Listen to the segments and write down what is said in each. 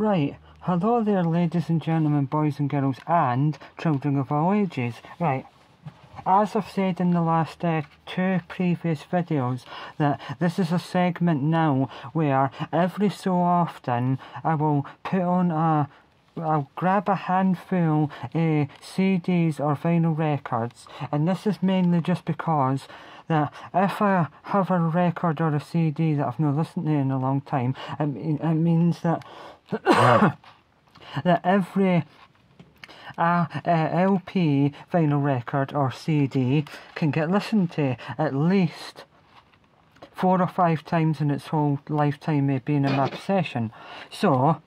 Right, hello there ladies and gentlemen, boys and girls, and children of all ages. Right, as I've said in the last two previous videos, that this is a segment now where every so often I will put on I'll grab a handful of CDs or vinyl records, and this is mainly just because that if I have a record or a CD that I've not listened to in a long time, it means that that every LP, vinyl record or CD can get listened to at least 4 or 5 times in its whole lifetime of being in my possession. So,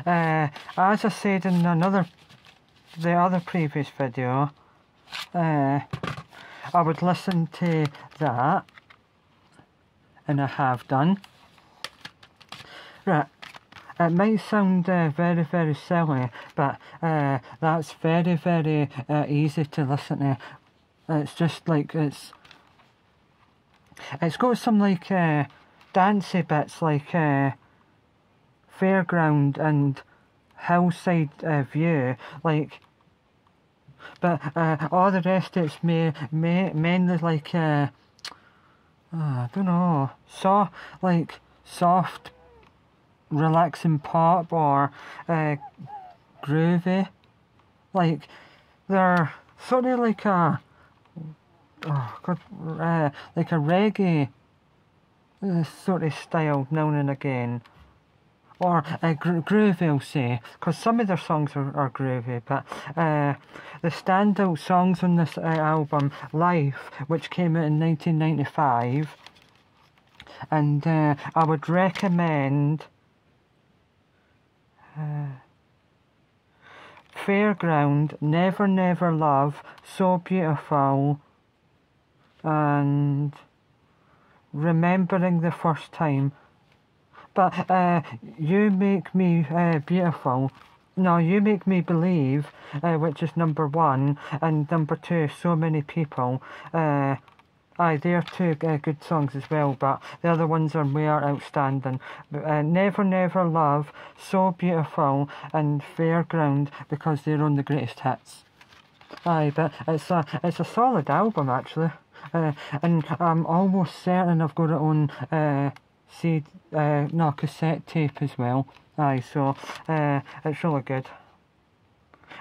as I said in the other previous video, I would listen to that, and I have done. Right. It might sound very, very silly, but that's very, very easy to listen to. It's just like, it's got some like dancey bits like Fairground and Hillside View, like, but all the rest it's mainly like, I don't know, soft, relaxing pop or groovy. Like, they're sort of like a like a reggae sort of style now and again, or groovy, I'll say, because some of their songs are groovy, but the standout songs on this album, Life, which came out in 1995, and I would recommend Fairground, Never Never Love, So Beautiful, and Remembering the First Time. But You Make Me Beautiful, no, You Make Me Believe, which is number 1, and number 2, So Many People. They're two good songs as well, but the other ones are more outstanding. Never Never Love, So Beautiful, and Fairground, because they're on the greatest hits. But it's a solid album actually, and I'm almost certain I've got it on cassette tape as well. So it's really good.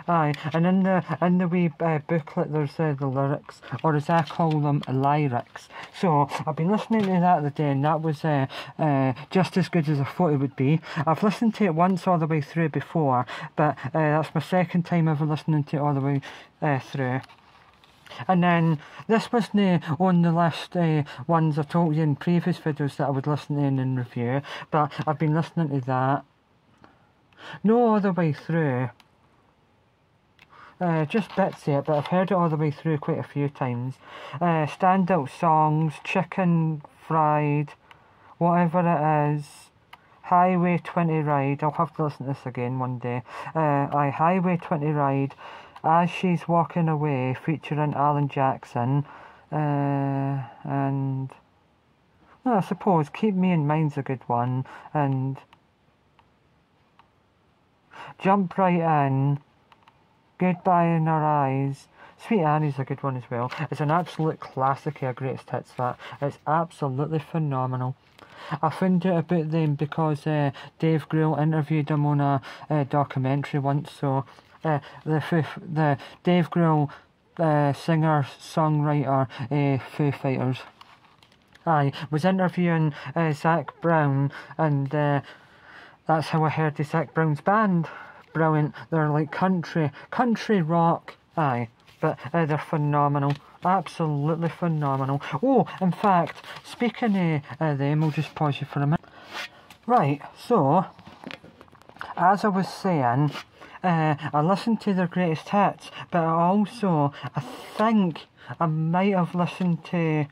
And in the wee booklet there's the lyrics, or as I call them, lyrics. So I've been listening to that the day, and that was just as good as I thought it would be. I've listened to it once all the way through before, but that's my second time ever listening to it all the way through. And then this was on the list ones I told you in previous videos that I would listen to and review, but I've been listening to that no all the way through. Just bits of it, but I've heard it all the way through quite a few times. Standout songs, Chicken Fried, whatever it is, Highway 20 Ride, I'll have to listen to this again one day. Highway 20 Ride, As She's Walking Away, featuring Alan Jackson, and I suppose Keep Me in Mind's a good one, and Jump Right In, Goodbye in Our Eyes, Sweet Annie's a good one as well. It's an absolute classic of greatest hits, that. It's absolutely phenomenal. I found out about them because Dave Grohl interviewed them on a documentary once, so the Dave Grohl singer-songwriter Foo Fighters was interviewing Zac Brown, and that's how I heard the Zac Brown's band. Brilliant. They're like country rock, but they're phenomenal, absolutely phenomenal. Oh, in fact, speaking of them, I'll just pause you for a minute. Right, so as I was saying, I listened to their greatest hits, but I think I might have listened to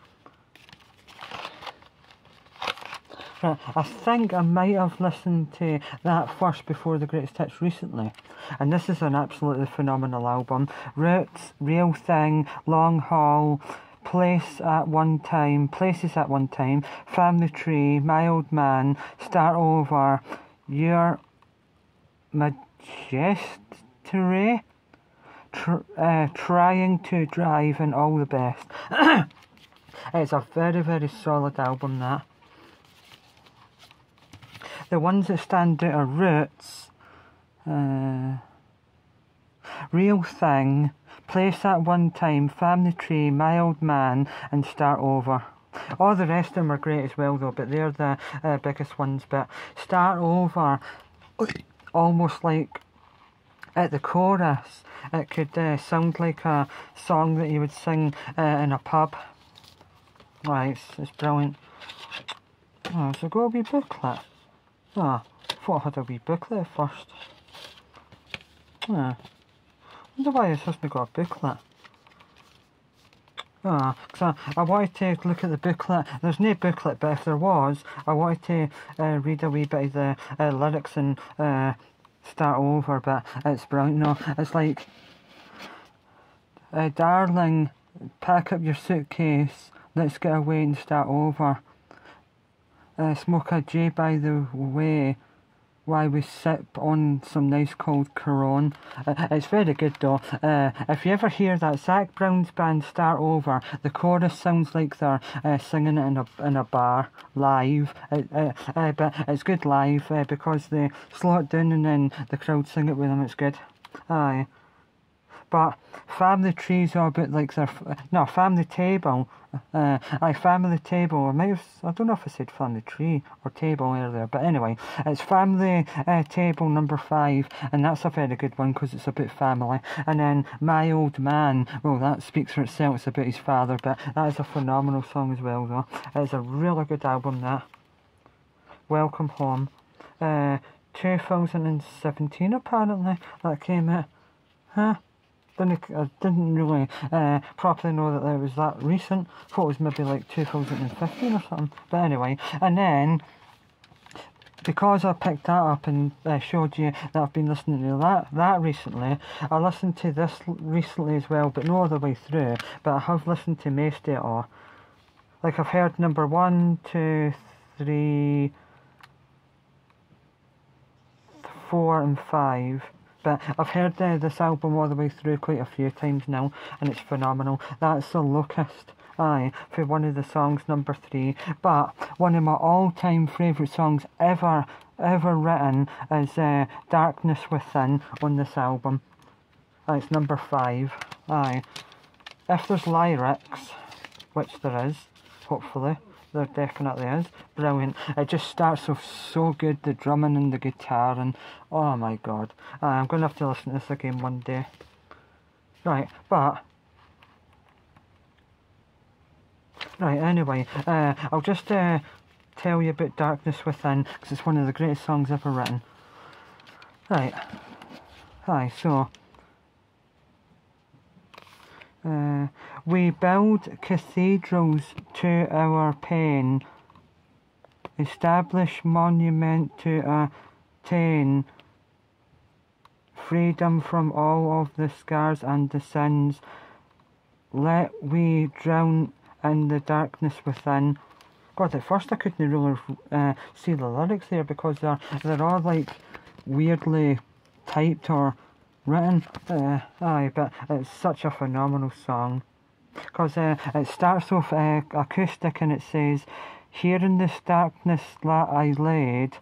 that first before the greatest hits recently, and this is an absolutely phenomenal album. Roots, Real Thing, Long Haul, Places at One Time, Family Tree, My Old Man, Start Over, Your Majesty, trying to drive, and all the best. It's a very, very solid album, that. The ones that stand out are Roots, Real Thing, Place at One Time, Family Tree, My Old Man, and Start Over. All the rest of them are great as well though, but they're the biggest ones. But Start Over, almost like at the chorus, it could sound like a song that you would sing in a pub. Right, it's brilliant. Oh, so got a wee booklet. Ah, I thought I had a wee booklet at first. I wonder why this hasn't got a booklet. Because I wanted to look at the booklet. There's no booklet, but if there was, I wanted to read a wee bit of the lyrics and start over, but it's brilliant. No, it's like, darling, pack up your suitcase, let's get away and start over. Smoke a J by the way, while we sip on some nice cold Corona. It's very good though. If you ever hear that Zac Brown's band Start Over, the chorus sounds like they're singing it in a bar live. But it's good live because they slow it down and then the crowd sing it with them. It's good. Aye. But Family Tree's all a bit like their... No, Family Table. Family Table. I don't know if I said Family Tree or Table earlier, but anyway, it's Family Table number 5, and that's a very good one because it's about family. And then My Old Man, well, that speaks for itself. It's about his father, but that is a phenomenal song as well, though. It's a really good album, that. Welcome Home. 2017, apparently, that came out. Huh? I didn't really properly know that it was that recent. Thought it was maybe like 2015 or something. But anyway, and then because I picked that up and showed you that I've been listening to that recently, I listened to this recently as well, but no all the way through. But I have listened to most of it all. Like I've heard number 1, 2, 3, 4 and 5. But I've heard this album all the way through quite a few times now, and it's phenomenal. That's The Locust, for one of the songs, number 3. But one of my all-time favourite songs ever written is Darkness Within on this album. It's number 5. If there's lyrics, which there is, hopefully. There definitely is. Brilliant. It just starts off so good, the drumming and the guitar, and oh my god. I'm going to have to listen to this again one day. Right, but... Right, anyway, I'll just tell you about Darkness Within, because it's one of the greatest songs ever written. Right. So... we build cathedrals to our pain, establish monument to attain freedom from all of the scars and the sins. Let we drown in the darkness within. God, at first I couldn't really see the lyrics there because they're all like weirdly typed or written. But it's such a phenomenal song. Because it starts off acoustic and it says, here in this darkness that I laid,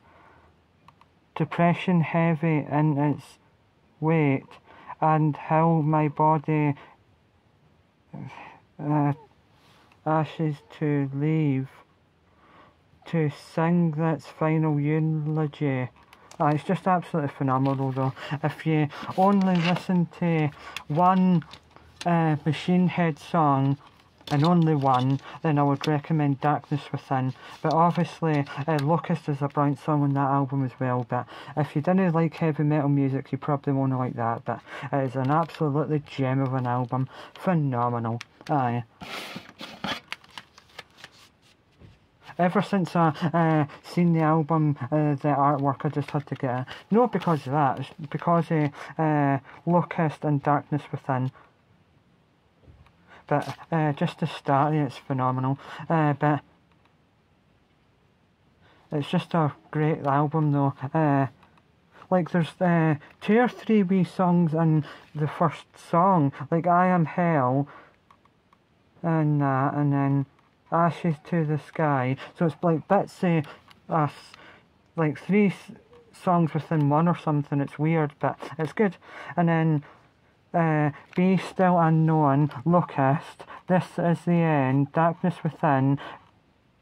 depression heavy in its weight, and how my body ashes to leave, to sing that's final eulogy. It's just absolutely phenomenal though. If you only listen to one Machine Head song, and only one, then I would recommend Darkness Within. But obviously Locust is a brilliant song on that album as well, but if you didn't like heavy metal music you probably won't like that, but it is an absolutely gem of an album. Phenomenal. Ever since I seen the album, the artwork, I just had to get it. Not because of that, it's because of Locust and Darkness Within. But just to start, it's phenomenal. But It's just a great album though. Like there's 2 or 3 wee songs in the first song, like I Am Hell and that, and then Ashes to the Sky. So it's like bits of like 3 songs within one or something. It's weird, but it's good. And then Be Still Unknown, Locust, This Is the End, Darkness Within,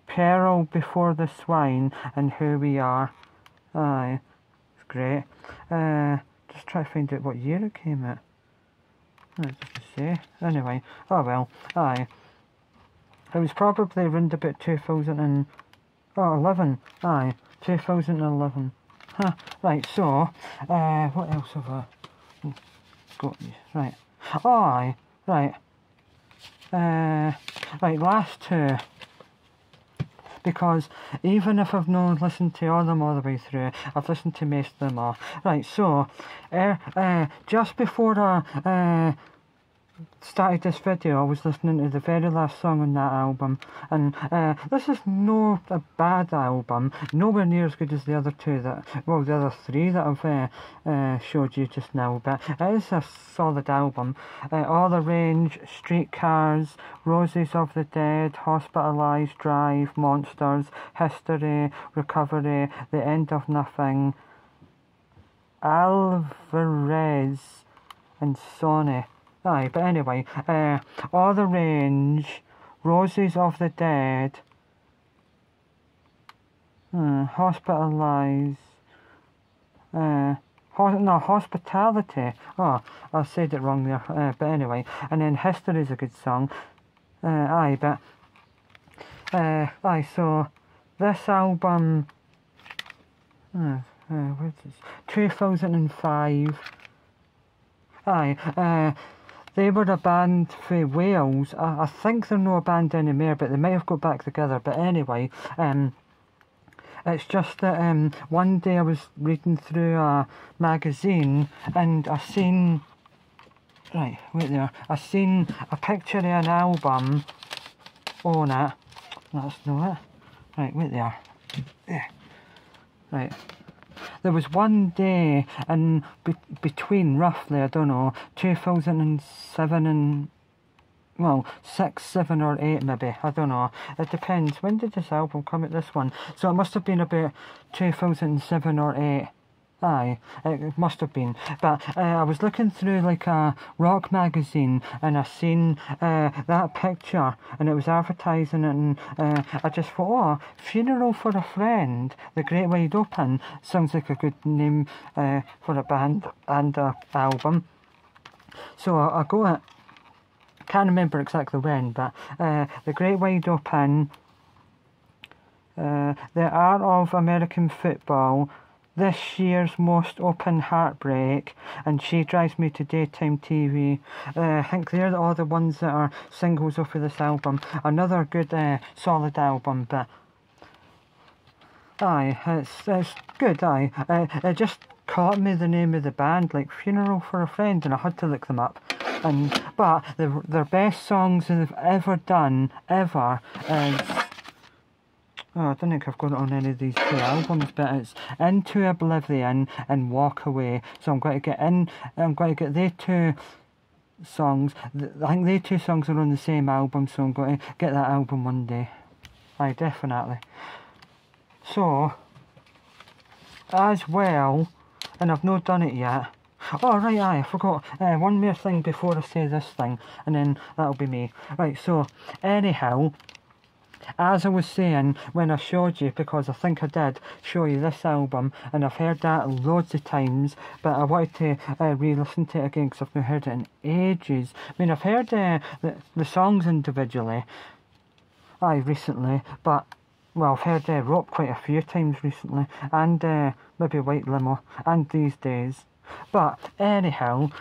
Peril Before the Swine, and Who We Are. Aye, it's great. Just try to find out what year it came out. Just to say. Anyway, oh well, aye. It was probably around about 2011. Aye, 2011. Huh. Right, so, what else have I got? Right. Oh, aye, right. Right, last 2. Because even if I've not listened to all of them all the way through, I've listened to most of them all. Right, so, just before I started this video, I was listening to the very last song on that album, and this is not a bad album, nowhere near as good as the other 2 the other 3 that I've showed you just now, but it is a solid album. All the Range, Streetcars, Roses of the Dead, Hospitalized, Drive, Monsters, History, Recovery, The End of Nothing, Alvarez, and Sonny. Aye, but anyway, All the Range, Roses of the Dead, Hospitalized, Hospitality. Oh, I said it wrong there, but anyway, and then History is a good song. Aye, but, aye, so, this album, what is this? 2005, aye, they were a band from Wales. I think they're not a band anymore, but they might have got back together. But anyway, it's just that one day I was reading through a magazine and I seen... Right, wait there. I seen a picture of an album on it. That's not it. Right, wait there. Yeah. Right. There was one day in between, roughly, I don't know, 2007 and, well, 6, 7 or 8 maybe, I don't know. It depends. When did this album come out, this one? So it must have been about 2007 or 8. Aye, it must have been. But I was looking through like a rock magazine and I seen that picture and it was advertising it, and I just thought, oh, Funeral for a Friend, The Great Wide Open, sounds like a good name for a band and a album. So I got it. Can't remember exactly when, but The Great Wide Open, The Art of American Football, This Year's Most Open Heartbreak, and She Drives Me to Daytime TV. I think they're all the ones that are singles off of this album. Another good, solid album, but aye, it's good, aye. It just caught me the name of the band, like Funeral for a Friend, and I had to look them up. But their best songs they've ever done, ever, is... Oh, I don't think I've got it on any of these 2 albums, but it's Into Oblivion and Walk Away. So I'm going to get their 2 songs. I think their 2 songs are on the same album, so I'm going to get that album one day. Aye, definitely. So, as well, and I've not done it yet. Oh, right, aye, I forgot. One more thing before I say this thing, and then that'll be me. Right, so, anyhow... As I was saying when I showed you, because I think I did show you this album, and I've heard that loads of times, but I wanted to re-listen to it again because I've not heard it in ages. I mean, I've heard the songs individually, recently, but, well, I've heard Rope quite a few times recently, and maybe White Limo, and These Days. But, anyhow,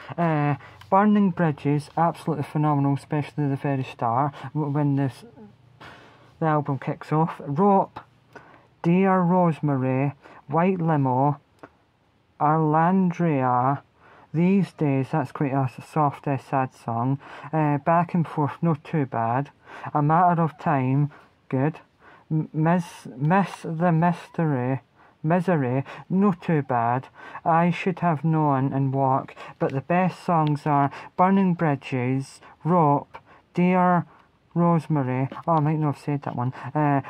Burning Bridges, absolutely phenomenal, especially the very start, when the album kicks off. Rope, Dear Rosemary, White Limo, Arlandria, These Days, that's quite a soft, sad song. Back and Forth, not too bad. A Matter of Time, good. Miss the Misery, no too bad. I Should Have Known and Walk, but the best songs are Burning Bridges, Rope, Dear Rosemary. Oh, I might not have said that one.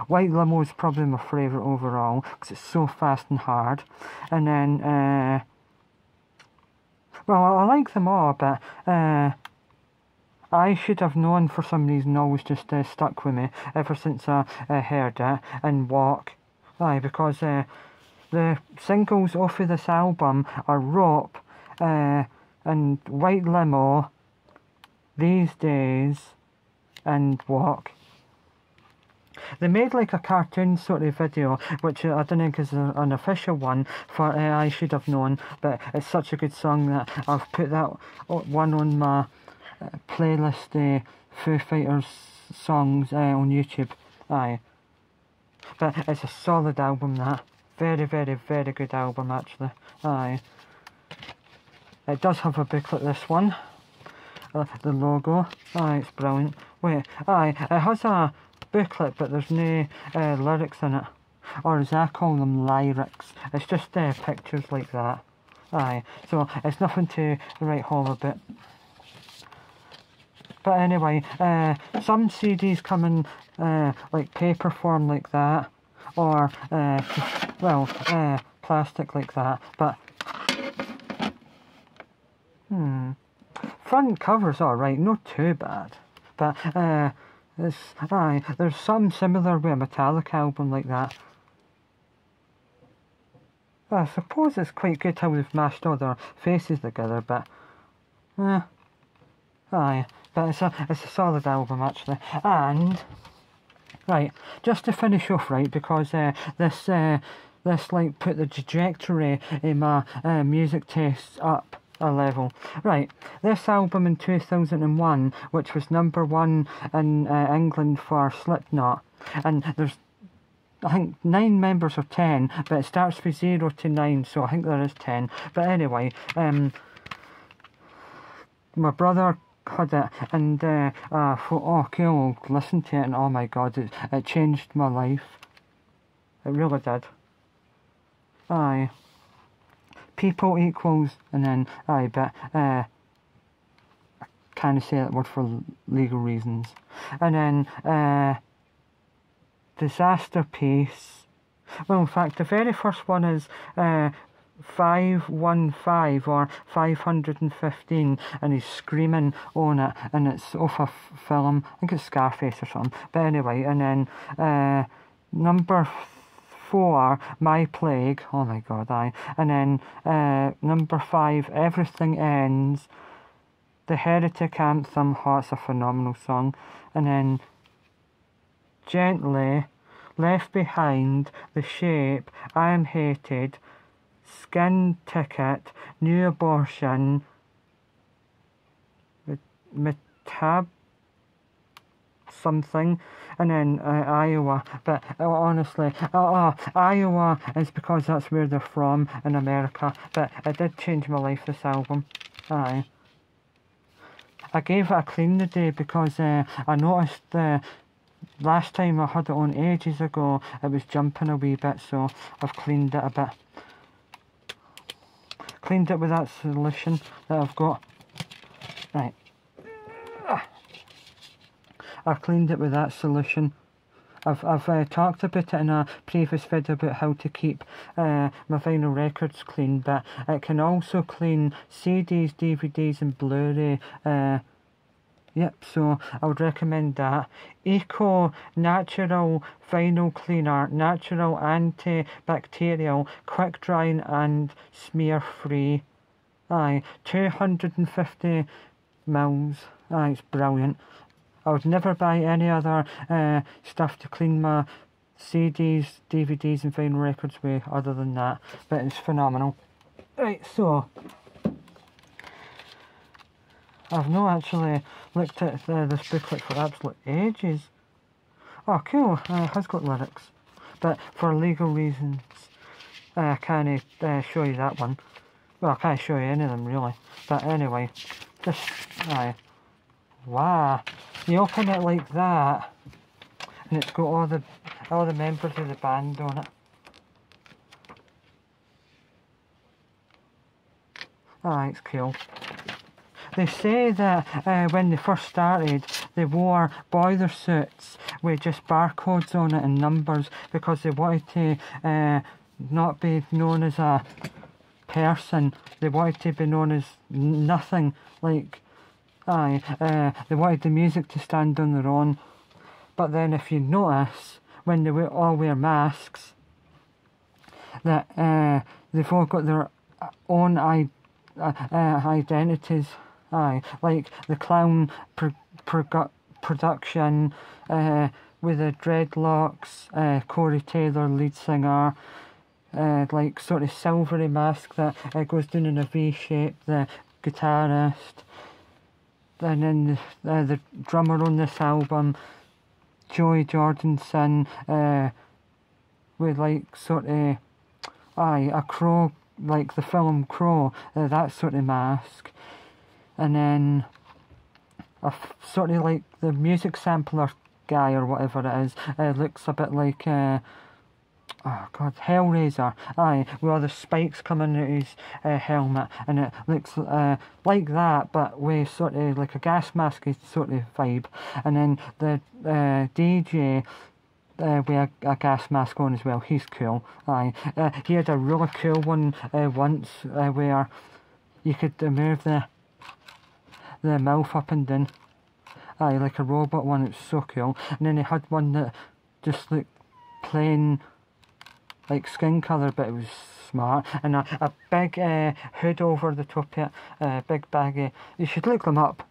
White Limo is probably my favourite overall because it's so fast and hard. And then, well, I like them all, but I Should Have Known for some reason always just stuck with me ever since I heard it. And Walk, because the singles off of this album are Rope and White Limo, These Days, and Walk. They made like a cartoon sort of video, which I don't think is an official one for I Should Have Known, but it's such a good song that I've put that one on my playlist, Foo Fighters songs on YouTube. But it's a solid album, that. Very, very, very good album, actually. It does have a booklet, this one. The logo. It's brilliant. Wait, it has a booklet, but there's no lyrics in it. Or as I call them, lyrics. It's just pictures like that. So it's nothing to write home about. But anyway, some CDs come in like paper form like that, or plastic like that. But front cover's alright, not too bad. But there's some similar with a Metallica album like that. I suppose it's quite good how they've mashed all their faces together, but but it's a solid album, actually. And right, just to finish off, right, because this like put the trajectory in my music tastes up a level. Right, this album in 2001, which was #1 in England for Slipknot, and there's I think 9 members or 10, but it starts with 0 to 9, so I think there is 10. But anyway, my brother had it, and I thought, oh, okay, I'll listen to it, and oh my god, it changed my life. It really did. People equals, and then, but I can't say that word for legal reasons. And then, Disaster Piece. Well, in fact, the very first one is 515 or 515, and he's screaming on it, and it's off a film. I think it's Scarface or something. But anyway, and then number 4, My Plague. Oh my god, And then number 5, Everything Ends. The Heretic Anthem. Oh, it's a phenomenal song. And then Gently, Left Behind, The Shape, I Am Hated, Skin Ticket, New Abortion, Metab something, and then Iowa. But honestly, Iowa is because that's where they're from in America. But it did change my life, this album. I gave it a clean today because I noticed last time I had it on ages ago, it was jumping a wee bit, so I've cleaned it a bit. Cleaned it with that solution that I've got. Right. I've cleaned it with that solution. I've talked about it in a previous video about how to keep my vinyl records clean, but it can also clean CDs, DVDs and Blu-ray. Yep, so I would recommend that. Eco Natural Vinyl Cleaner, natural, antibacterial, quick drying and smear free. 250 mils. It's brilliant. I would never buy any other stuff to clean my CDs, DVDs and vinyl records with other than that, but it's phenomenal. Right, so I've not actually looked at this booklet for absolute ages. Oh, cool, it has got lyrics. But for legal reasons, I can't show you that one. Well, I can't show you any of them, really. But anyway, just, wow. You open it like that, and it's got all the all the members of the band on it. Aye, it's cool. They say that when they first started, they wore boiler suits with just barcodes on it and numbers because they wanted to not be known as a person. They wanted to be known as nothing. Like, they wanted the music to stand on their own. But then if you notice, when they all wear masks, that they've all got their own identities. Like the clown production with the dreadlocks, Corey Taylor, lead singer, like sort of silvery mask that goes down in a V shape, the guitarist, and then the drummer on this album, Joey Jordison, with like sort of a crow, like the film Crow, that sort of mask. And then sort of like the music sampler guy or whatever it is, looks a bit like Hellraiser, with all the spikes coming out his helmet, and it looks like that, but with sort of like a gas mask sort of vibe. And then the DJ with a gas mask on as well, he's cool. He had a really cool one once where you could move the mouth up and down, like a robot one. It's so cool. And then he had one that just looked plain like skin colour, but it was smart, and a big hood over the top of it, big baggy. You should look them up.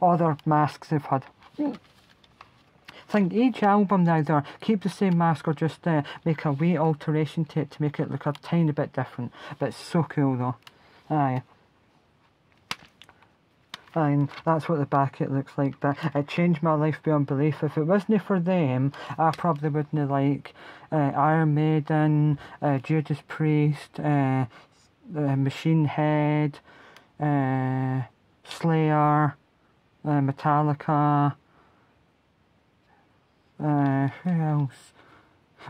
All their masks they've had. I think each album they either keep the same mask or just make a wee alteration to it to make it look a tiny bit different. But it's so cool though. And that's what the back it looks like. But it changed my life beyond belief. If it wasn't for them, I probably wouldn't like Iron Maiden, Judas Priest, Machine Head, Slayer, Metallica. Who else?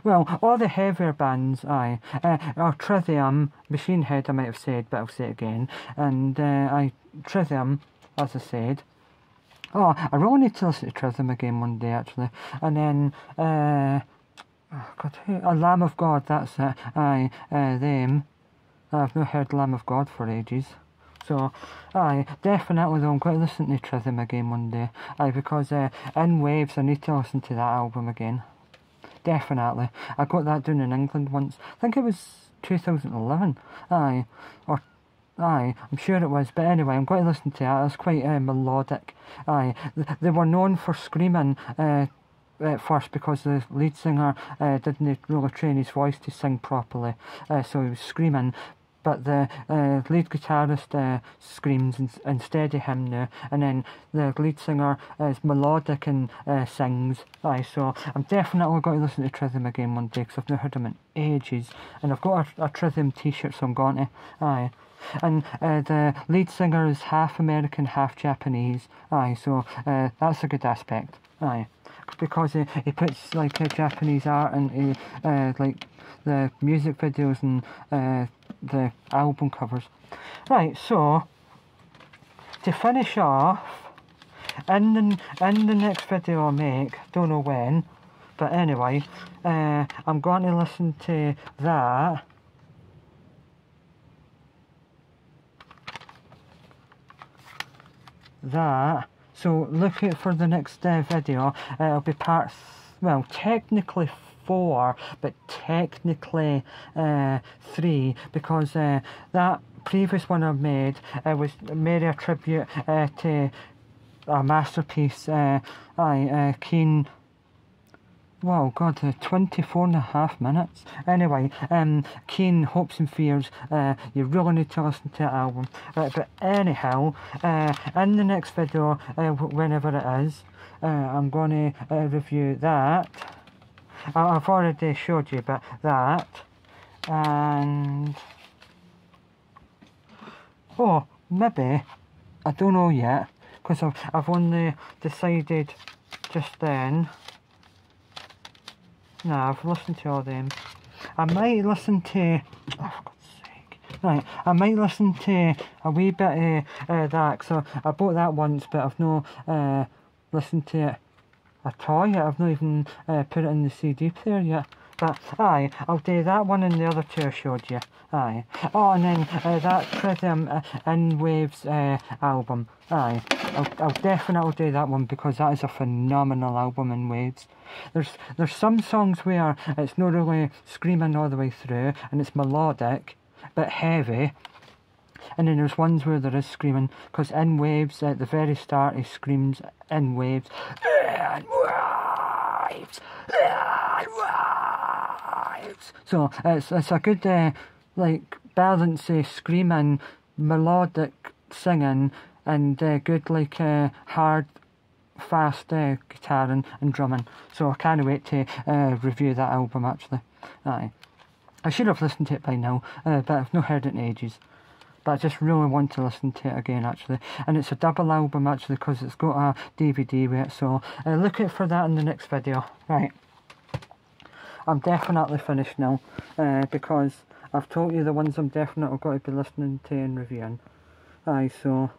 Well, all the heavier bands, or Trivium, Machine Head I might have said, but I'll say it again. And Trivium, as I said. I really need to listen to Trivium again one day, actually. And then, Lamb of God, that's it. Them. I've not heard Lamb of God for ages. So, definitely though, I'm going to listen to Trivium again one day. Because In Waves, I need to listen to that album again. Definitely. I got that down in England once. I think it was 2011. I'm sure it was, but anyway, I'm going to listen to it. It's quite melodic. They were known for screaming at first because the lead singer didn't really train his voice to sing properly, so he was screaming. But the lead guitarist screams instead of him now, and then the lead singer is melodic and sings. So I'm definitely going to listen to Trivium again one day because I've not heard him in ages, and I've got a Trivium t-shirt, so I'm going to. And the lead singer is half American, half Japanese. So that's a good aspect. Because he puts like Japanese art into like the music videos and the album covers. Right, so to finish off, in the next video I make, don't know when, but anyway, I'm going to listen to that. So look out for the next video. It'll be technically 4, but technically 3, because that previous one I made was made a tribute to a masterpiece. Keen. Wow, God, 24 and a half minutes. Anyway, Keen Hopes and Fears, you really need to listen to that album. But anyhow, in the next video, whenever it is, I'm going to review that. I've already showed you, but that. And... maybe. I don't know yet, because I've only decided just then. Nah, I've listened to all them. I might listen to... Oh, for God's sake. Right, I might listen to a wee bit of that. So I bought that once, but I've not listened to it at all yet. I've not even put it in the CD player yet. But, aye, I'll do that one and the other two I showed you. Aye. Oh, and then that Trivium In Waves album. Aye. I'll definitely do that one because that is a phenomenal album, In Waves. There's some songs where it's not really screaming all the way through and it's melodic, but heavy. And then there's ones where there is screaming, because In Waves, at the very start, he screams In Waves. In Waves! In Waves! So it's a good like balance of screaming, melodic singing, and good like hard, fast guitar and drumming. So I can't wait to review that album actually. Aye. I should have listened to it by now, but I've not heard it in ages. But I just really want to listen to it again actually. And it's a double album actually because it's got a DVD with it. So look out for that in the next video. Right. I'm definitely finished now because I've told you the ones I'm definitely going to be listening to and reviewing. Aye, so...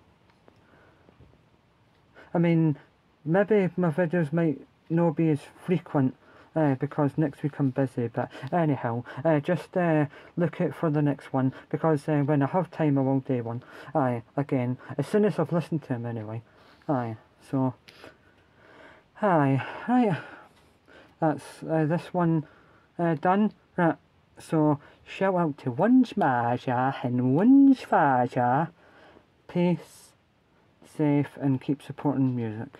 I mean, maybe my videos might not be as frequent because next week I'm busy, but anyhow, just look out for the next one, because when I have time I will do one. Aye, again, as soon as I've listened to him anyway. Aye, so... Aye, right, that's this one done. Right, so shout out to Wunsch Maja and Wunsch Faja. Peace, safe, and keep supporting music.